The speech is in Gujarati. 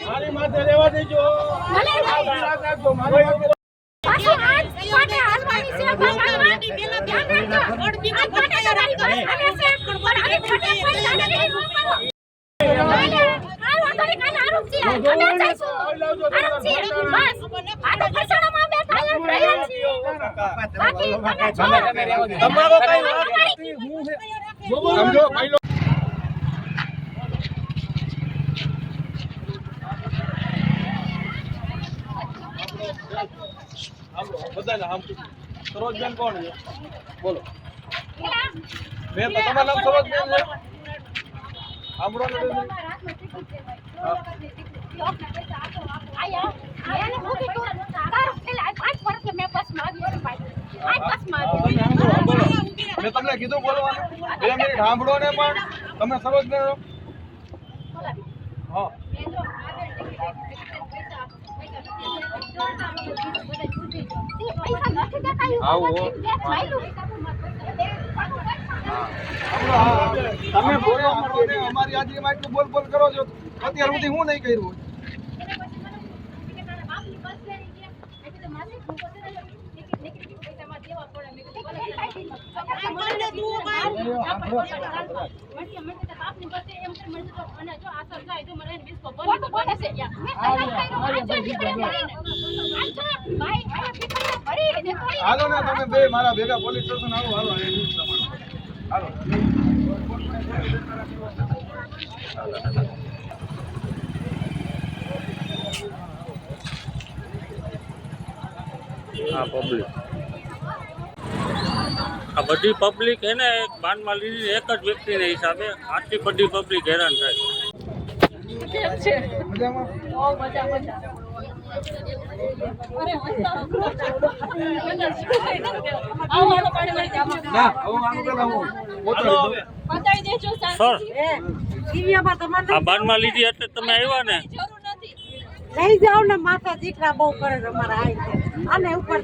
મારી માથે લેવા દેજો પાછો આજ માટે હાલવાની છે ભગવાનની પેલા ધ્યાન રાખજો અડધી માં માટે લડાઈ કરે છે પણ આને ફટે પણ જાને નહીં રોકવો આ વાતોની કાન આરોપ છે અમે જઈશું આરોપ છે બસ આ તો ફસાણામાં બેઠા રહ્યા છીએ બાકી તમારો કઈ વાત નથી હું સમજો ભાઈ બધાને આમ સરોજબેન કોણ છે બોલો મેં તો તમારું નામ સરોજબેન છે સાંભળો ને મેં તમને કીધું બોલવાનું 2 મિનિટ સાંભળો ને પણ તમે સરોજબેન હા તમે બોલો અમારી હાજરીમાં એટલું બોલ બોલ કરો છો અત્યાર સુધી હું નહીં કર્યું હાલો ને તમે બે મારા ભેગા પોલીસ સ્ટેશન આવો હાલો હાલો આ પબ્લિક આ બધી પબ્લિક હે ને એક બાનમાં લીધી એક જ વ્યક્તિને હિસાબે આટલી બધી પબ્લિક હેરાન થાય આ બાનમાં લીધી એટલે તમે આવ્યા ને લઈ જાવ ને માથા દીકરા બહુ કરે અમારા આને ઉપર